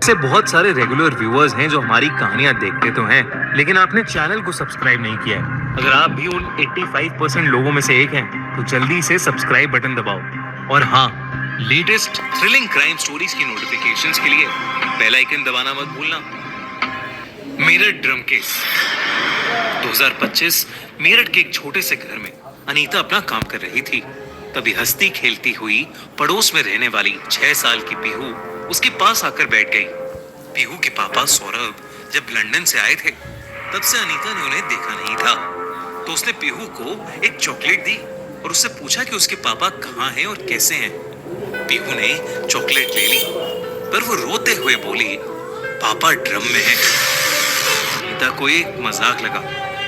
से बहुत सारे रेगुलर व्यूअर्स हैं जो हमारी कहानियां देखते तो हैं, लेकिन आपने चैनल को सब्सक्राइब नहीं किया है। अगर आप भी उन 85% लोगों में से एक हैं, तो जल्दी से सब्सक्राइब बटन दबाओ। और हाँ, लेटेस्ट थ्रिलिंग क्राइम स्टोरीज की नोटिफिकेशंस के लिए बेल आइकन दबाना मत भूलना। मेरठ ड्रम केस 2025 मेरठ के एक छोटे से घर में अनीता अपना काम कर रही थी। तभी हंसती खेलती हुई पड़ोस में रहने वाली 6 साल की पीहू उसके पास आकर बैठ गई। पीहू के पापा सौरभ जब लंदन से आए थे, तब से अनीता ने उन्हें देखा नहीं था, तो उसने पीहू को एक चॉकलेट दी और उससे पूछा कि उसके पापा कहाँ हैं और कैसे हैं। पीहू ने चॉकलेट ले ली, पर वो रोते हुए बोली, पापा ड्रम में हैं। अनीता को एक मजाक लगा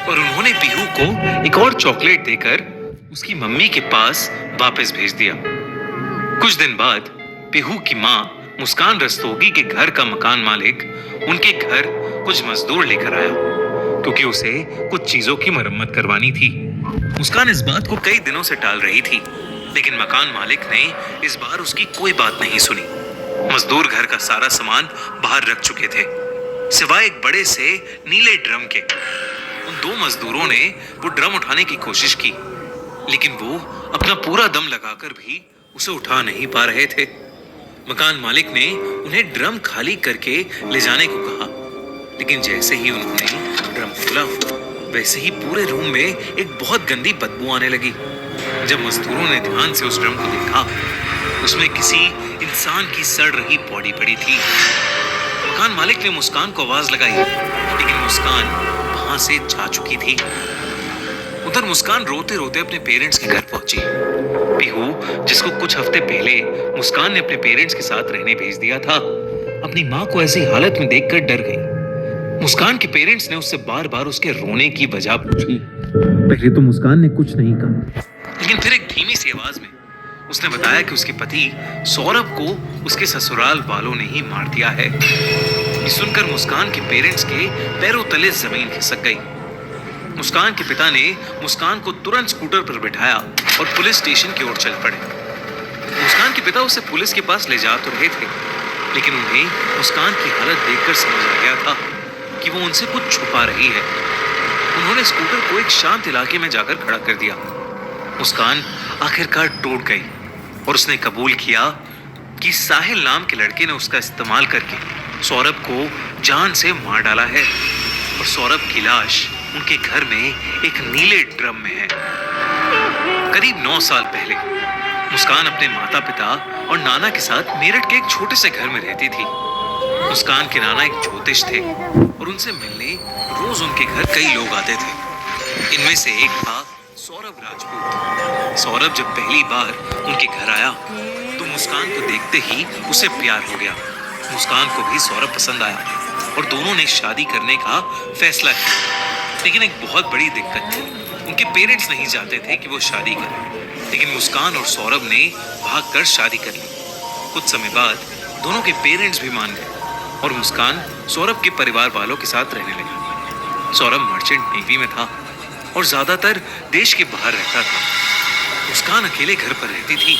और उन्होंने पीहू को एक और चॉकलेट देकर उसकी मम्मी के पास वापस भेज दिया। कुछ दिन बाद पीहू की माँ मुस्कान रस्तोगी के घर का मकान मालिक उनके घर कुछ मजदूर लेकर आया, क्योंकि उसे कुछ चीजों की मरम्मत करवानी थी। मुस्कान इस बात को कई दिनों से टाल रही थी, लेकिन मकान मालिक ने इस बार उसकी कोई बात नहीं सुनी। मजदूर घर का सारा सामान बाहर रख चुके थे, सिवाय एक बड़े से नीले ड्रम के। उन 2 मजदूरों ने वो ड्रम उठाने की कोशिश की, लेकिन वो अपना पूरा दम लगाकर भी उसे उठा नहीं पा रहे थे। मकान मालिक ने उन्हें ड्रम खाली करके ले जाने को कहा, लेकिन जैसे ही उन्होंने ड्रम खोला, वैसे ही पूरे रूम में एक बहुत गंदी बदबू आने लगी। जब मजदूरों ने ध्यान से उस ड्रम को देखा, उसमें किसी इंसान की सड़ रही बॉडी पड़ी थी। मकान मालिक ने मुस्कान को आवाज लगाई, लेकिन मुस्कान वहां से जा चुकी थी। उधर मुस्कान रोते रोते अपने पेरेंट्स के घर पहुंची। पीहू, जिसको कुछ हफ्ते पहले मुस्कान ने अपने पेरेंट्स के साथ रहने भेज दिया था, अपनी माँ को ऐसी हालत में देखकर डर गई। मुस्कान के पेरेंट्स ने उससे बार बार उसके रोने की वजह पूछी। पहले तो मुस्कान ने कुछ नहीं कहा, लेकिन फिर एक धीमी सी आवाज में उसने बताया कि उसके पति सौरभ को उसके ससुराल वालों ने ही मार दिया है। ये सुनकर मुस्कान के पेरेंट्स के पैरों तले जमीन खिसक गई। मुस्कान के पिता ने मुस्कान को तुरंत स्कूटर पर बिठाया और पुलिस स्टेशन की ओर चल पड़े। मुस्कान के पिता उसे पुलिस के पास ले जा तो रहे थे, लेकिन उन्हें मुस्कान की हालत देखकर समझ आ गया था कि वो उनसे कुछ छुपा रही है। उन्होंने स्कूटर को एक शांत इलाके में जाकर खड़ा कर दिया। मुस्कान आखिरकार टूट गई और उसने कबूल किया कि साहिल नाम के लड़के ने उसका इस्तेमाल करके सौरभ को जान से मार डाला है, और सौरभ की लाश उनके घर में एक नीले ड्रम में है। करीब 9 साल पहले मुस्कान अपने माता पिता और नाना के साथ मेरठ के एक छोटे से घर में रहती थी। मुस्कान के नाना एक ज्योतिष थे और उनसे मिलने रोज उनके घर कई लोग आते थे। इनमें से एक था सौरभ राजपूत। सौरभ जब पहली बार उनके घर आया, तो मुस्कान को देखते ही उसे प्यार हो गया। मुस्कान को भी सौरभ पसंद आया और दोनों ने शादी करने का फैसला किया। लेकिन एक बहुत बड़ी दिक्कत थी, उनके पेरेंट्स नहीं चाहते थे कि वो शादी करें, लेकिन मुस्कान और सौरभ ने भागकर शादी कर ली। कुछ समय बाद दोनों के पेरेंट्स भी मान गए और मुस्कान सौरभ के परिवार वालों के साथ रहने लगी। सौरभ मर्चेंट नेवी में था और ज्यादातर देश के बाहर रहता था। मुस्कान अकेले घर पर रहती थी,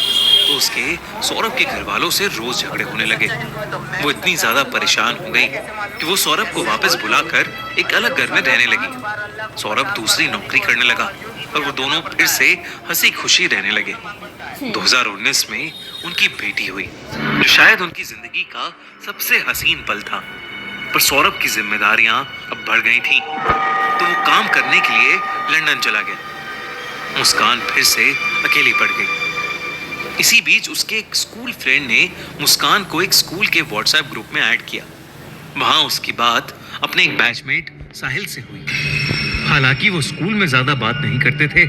तो उसके सौरभ के घर वालों से रोज झगड़े होने लगे। वो इतनी ज्यादा परेशान हो गई कि वो सौरभ को वापस बुलाकर एक अलग घर में रहने लगी। सौरभ दूसरी नौकरी करने लगा और वो दोनों फिर से हंसी खुशी रहने लगे। 2019 में उनकी बेटी हुई, जो शायद उनकी जिंदगी का सबसे हसीन पल था। पर सौरभ की जिम्मेदारियां अब बढ़ गई थीं, तो वो काम करने के लिए लंदन चला गया। मुस्कान फिर से अकेली पड़ गई। इसी बीच उसके एक स्कूल फ्रेंड ने मुस्कान को एक स्कूल के व्हाट्सएप ग्रुप में ऐड किया। वहां उसकी बात अपने एक बैचमेट साहिल से हुई। हालांकि वो स्कूल में ज्यादा बात नहीं करते थे,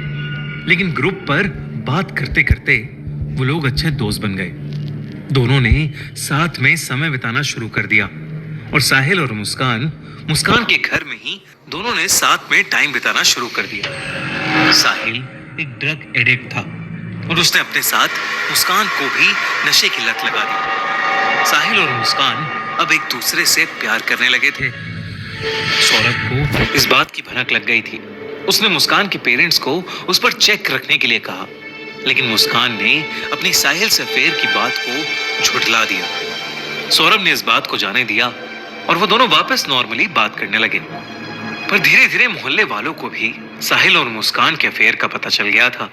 लेकिन ग्रुप पर बात करते करते वो लोग अच्छे दोस्त बन गए। दोनों ने साथ में समय बिताना शुरू कर दिया और साहिल और मुस्कान के घर में ही दोनों ने साथ में टाइम बिताना शुरू कर दिया। साहिल एक ड्रग एडिक्ट था और उसने अपने साथ मुस्कान को भी नशे की लत लगा दी। साहिल और मुस्कान अब एक दूसरे से प्यार करने लगे थे। सौरभ को इस बात की भनक लग गई थी। उसने मुस्कान के पेरेंट्स को उस पर चेक रखने के लिए कहा, लेकिन मुस्कान ने अपनी साहिल से अफेयर की बात को झुठला दिया। सौरभ ने इस बात को जाने दिया और वो दोनों वापस नॉर्मली बात करने लगे। पर धीरे धीरे मोहल्ले वालों को भी साहिल और मुस्कान के अफेयर का पता चल गया था।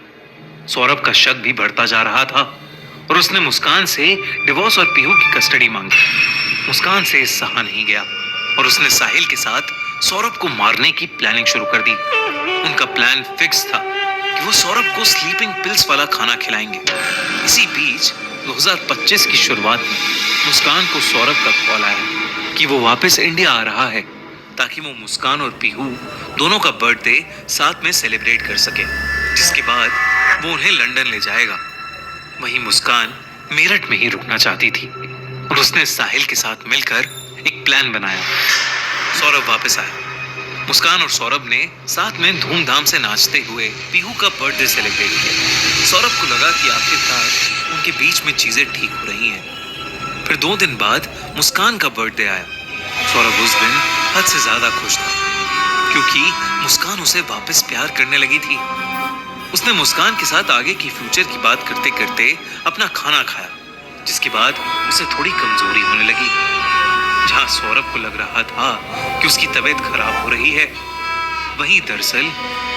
सौरभ का शक भी बढ़ता जा रहा था और उसने मुस्कान से डिवोर्स और पीहू की कस्टडी मांगी। मुस्कान से सहा नहीं गया और उसने साहिल के साथ सौरभ को मारने की प्लानिंग शुरू कर दी। उनका प्लान फिक्स था कि वो सौरभ को स्लीपिंग पिल्स वाला खाना खिलाएंगे। इसी बीच 2025 की शुरुआत में मुस्कान को सौरभ का कॉल आया कि वो वापस इंडिया आ रहा है ताकि वो मुस्कान और पीहू दोनों का बर्थडे साथ में सेलिब्रेट कर सके, जिसके बाद वो उन्हें लंदन ले जाएगा। वहीं मुस्कान मेरठ में ही रुकना चाहती थी और उसने साहिल के साथ मिलकर एक प्लान बनाया। सौरभ वापस आया। मुस्कान और सौरभ ने साथ में धूमधाम से नाचते हुए पीहू का बर्थडे सेलिब्रेट किया। सौरभ को लगा कि आखिरकार उनके बीच में चीजें ठीक हो रही हैं। फिर 2 दिन बाद मुस्कान का बर्थडे आया। सौरभ उस दिन हद से ज्यादा खुश था क्योंकि मुस्कान उसे वापस प्यार करने लगी थी। उसने मुस्कान के साथ आगे की फ्यूचर की बात करते करते अपना खाना खाया, जिसके बाद उसे थोड़ी कमजोरी होने लगी। जहां सौरभ को लग रहा था कि उसकी तबीयत खराब हो रही है, वहीं दरअसल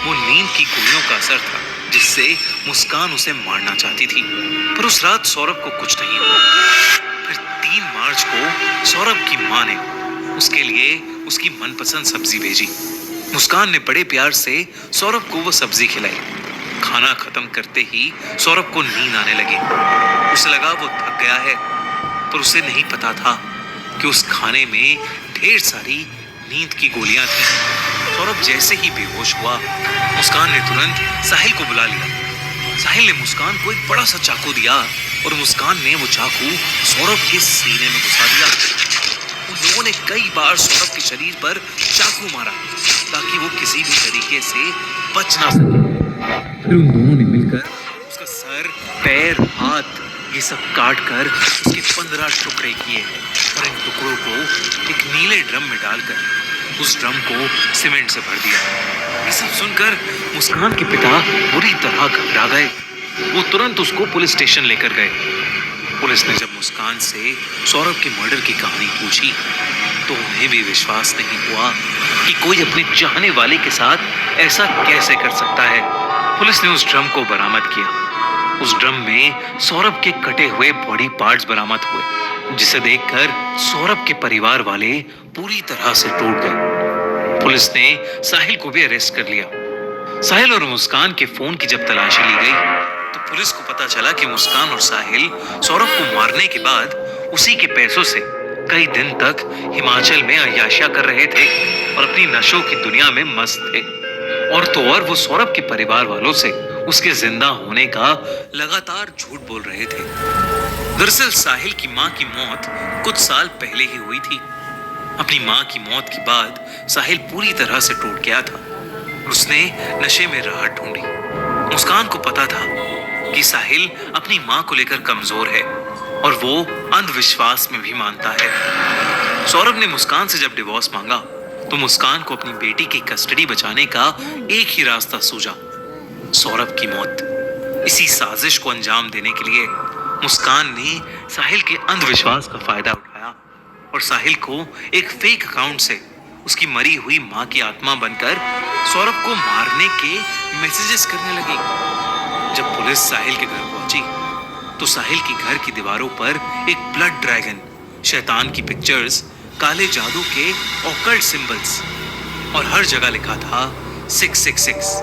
वो नींद की गोलियों का असर था जिससे मुस्कान उसे मारना चाहती थी। पर उस रात सौरभ को कुछ नहीं हुआ। फिर 3 मार्च को सौरभ की मां ने उसके लिए उसकी मनपसंद सब्जी भेजी। मुस्कान ने बड़े प्यार से सौरभ को वो सब्जी खिलाई। खाना खत्म करते ही सौरभ को नींद आने लगी। उसे लगा वो थक गया है, पर उसे नहीं पता था कि उस खाने में ढेर सारी नींद की गोलियां थी। सौरभ जैसे ही बेहोश हुआ, मुस्कान ने तुरंत साहिल को बुला लिया। साहिल ने मुस्कान को एक बड़ा सा चाकू दिया और मुस्कान ने वो चाकू सौरभ के सीने में घुसा दिया। उन लोगों ने कई बार सौरभ के शरीर पर चाकू मारा ताकि वो किसी भी तरीके से बच ना सके। फिर उन दोनों ने मिलकर उसका सर, पैर, हाथ ये सब काट कर उसके 15 टुकड़े किए और इन टुकड़ों को एक नीले ड्रम में डालकर उस ड्रम को सीमेंट से भर दिया। ये सब सुनकर मुस्कान के पिता बुरी तरह घबरा गए। वो तुरंत उसको पुलिस स्टेशन लेकर गए। पुलिस ने जब मुस्कान से सौरभ के मर्डर की कहानी पूछी तो उन्हें भी विश्वास नहीं हुआ कि कोई अपने चाहने वाले के साथ ऐसा कैसे कर सकता है। पुलिस ने उस ड्रम को बरामद किया। उस ड्रम में सौरभ के कटे हुए बॉडी पार्ट्स बरामद हुए, जिसे देखकर सौरभ के परिवार वाले पूरी तरह से टूट गए। पुलिस ने साहिल को भी अरेस्ट कर लिया। साहिल और मुस्कान के फोन की जब तलाशी ली गई तो पुलिस को पता चला कि मुस्कान और साहिल सौरभ को मारने के बाद उसी के पैसों से कई दिन तक हिमाचल में अय्याशियां कर रहे थे और अपनी नशों की दुनिया में मस्त थे। और तो और वो सौरभ के परिवार वालों से उसके जिंदा होने का लगातार झूठ बोल रहे थे। दरअसल साहिल की मां की मौत कुछ साल पहले ही हुई थी। अपनी मां की मौत के बाद साहिल पूरी तरह से टूट गया था। उसने नशे में राहत ढूंढी। मुस्कान को पता था कि साहिल अपनी मां को लेकर कमजोर है और वो अंधविश्वास में भी मानता है। सौरभ ने मुस्कान से जब डिवोर्स मांगा तो मुस्कान को अपनी बेटी की कस्टडी बचाने का एक ही रास्ता सूझा, सौरभ की मौत। इसी साजिश को अंजाम देने के लिए मुस्कान ने साहिल के अंधविश्वास का फायदा उठाया और साहिल को एक फेक अकाउंट से उसकी मरी हुई मां की आत्मा बनकर सौरभ को मारने के मैसेजेस करने लगी। जब पुलिस साहिल के घर पहुंची तो साहिल के घर की दीवारों पर एक ब्लड ड्रैगन, शैतान की पिक्चर्स, काले जादू के ऑकल्ट सिंबल्स और हर जगह लिखा था 666,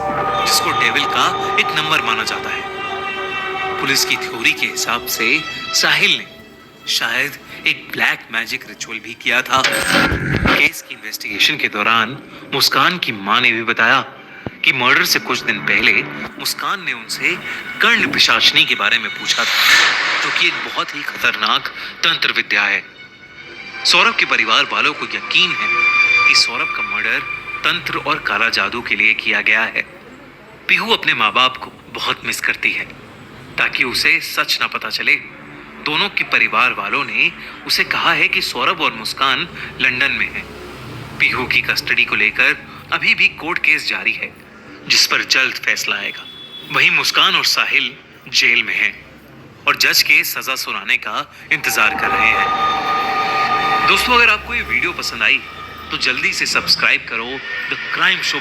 जिसको डेविल का एक नंबर माना जाता है। पुलिस की थ्योरी के हिसाब से साहिल ने शायद एक ब्लैक मैजिक रिचुअल भी किया था। केस की इन्वेस्टिगेशन के दौरान मुस्कान की मां ने भी बताया कि मर्डर से कुछ दिन पहले मुस्कान ने उनसे कर्ण पिशाचनी के बारे में पूछा था, जो कि एक बहुत ही खतरनाक तंत्र विद्या है। सौरभ के परिवार वालों को यकीन है कि सौरभ का मर्डर तंत्र और काला जादू के लिए किया गया है। पीहू अपने माँ बाप को बहुत मिस करती है। ताकि उसे सच ना पता चले, दोनों के परिवार वालों ने उसे कहा है कि सौरभ और मुस्कान लंदन में हैं। पीहू की कस्टडी को लेकर अभी भी कोर्ट केस जारी है, जिस पर जल्द फैसला आएगा। वहीं मुस्कान और साहिल जेल में हैं और जज के सजा सुनाने का इंतजार कर रहे हैं। दोस्तों, अगर आपको ये वीडियो पसंद आई तो जल्दी से सब्सक्राइब करो द क्राइम शो